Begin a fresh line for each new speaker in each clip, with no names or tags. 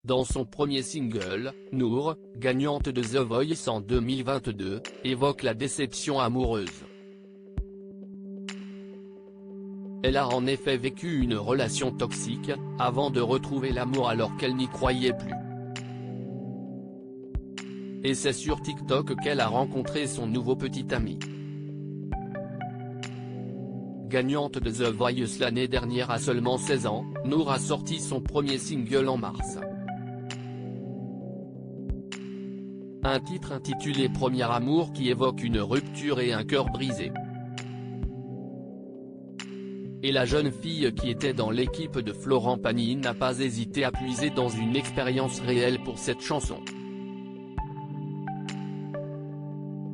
Dans son premier single, Nour, gagnante de The Voice en 2022, évoque la déception amoureuse. Elle a en effet vécu une relation toxique, avant de retrouver l'amour alors qu'elle n'y croyait plus. Et c'est sur TikTok qu'elle a rencontré son nouveau petit ami. Gagnante de The Voice l'année dernière à seulement 16 ans, Nour a sorti son premier single en mars. Un titre intitulé Premier amour qui évoque une rupture et un cœur brisé. Et la jeune fille qui était dans l'équipe de Florent Pagny n'a pas hésité à puiser dans une expérience réelle pour cette chanson.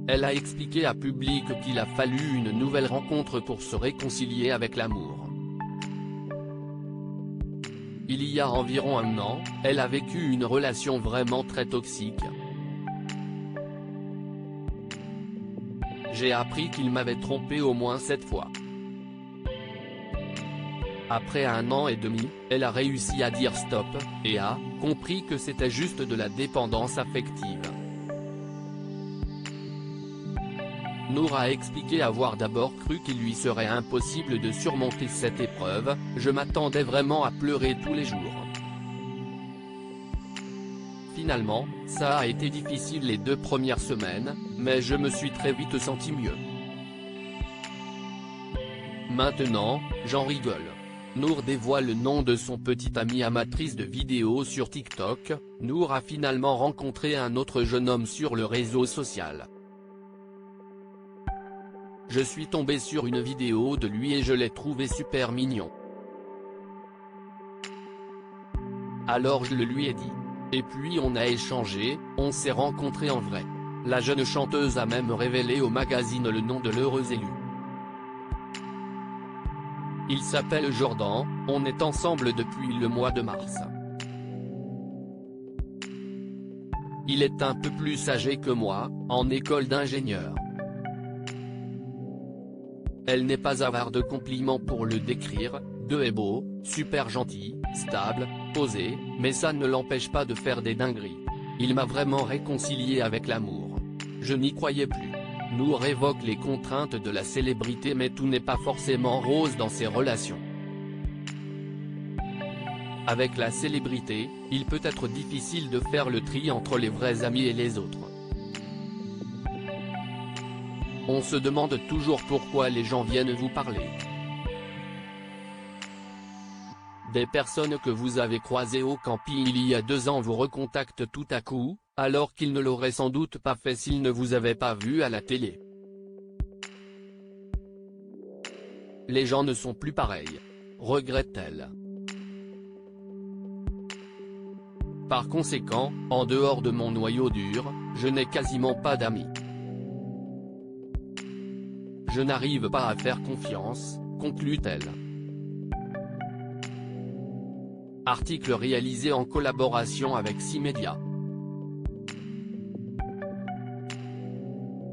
Elle a expliqué à Public qu'il a fallu une nouvelle rencontre pour se réconcilier avec l'amour. Il y a environ un an, elle a vécu une relation vraiment très toxique. J'ai appris qu'il m'avait trompé au moins 7 fois. Après 1 an et demi, elle a réussi à dire stop, et a compris que c'était juste de la dépendance affective. Nour a expliqué avoir d'abord cru qu'il lui serait impossible de surmonter cette épreuve, je m'attendais vraiment à pleurer tous les jours. Finalement, ça a été difficile les 2 premières semaines, mais je me suis très vite senti mieux. Maintenant, j'en rigole. Nour dévoile le nom de son petit ami amatrice de vidéos sur TikTok. Nour a finalement rencontré un autre jeune homme sur le réseau social. Je suis tombé sur une vidéo de lui et je l'ai trouvé super mignon. Alors je le lui ai dit. Et puis on a échangé, on s'est rencontrés en vrai. La jeune chanteuse a même révélé au magazine le nom de l'heureux élu. Il s'appelle Jordan, on est ensemble depuis le mois de mars. Il est un peu plus âgé que moi, en école d'ingénieur. Elle n'est pas avare de compliments pour le décrire, de est beau, super gentil, stable, posé, mais ça ne l'empêche pas de faire des dingueries. Il m'a vraiment réconcilié avec l'amour. Je n'y croyais plus. Nour évoque les contraintes de la célébrité mais tout n'est pas forcément rose dans ces relations. Avec la célébrité, il peut être difficile de faire le tri entre les vrais amis et les autres. On se demande toujours pourquoi les gens viennent vous parler. Des personnes que vous avez croisées au camping il y a 2 ans vous recontactent tout à coup, alors qu'ils ne l'auraient sans doute pas fait s'ils ne vous avaient pas vu à la télé. Les gens ne sont plus pareils, regrette-t-elle. Par conséquent, en dehors de mon noyau dur, je n'ai quasiment pas d'amis. Je n'arrive pas à faire confiance, conclut-elle. Article réalisé en collaboration avec 6 médias.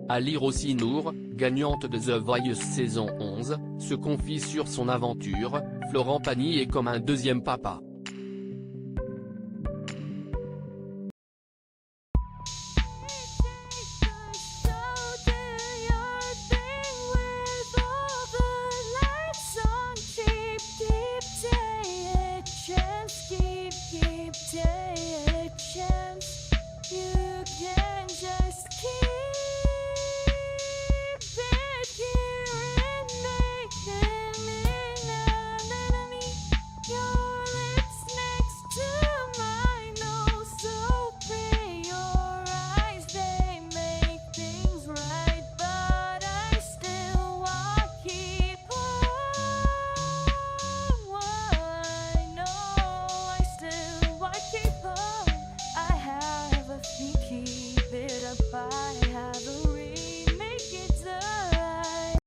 À lire aussi Nour, gagnante de The Voice saison 11, se confie sur son aventure. Florent Pagny est comme un deuxième papa.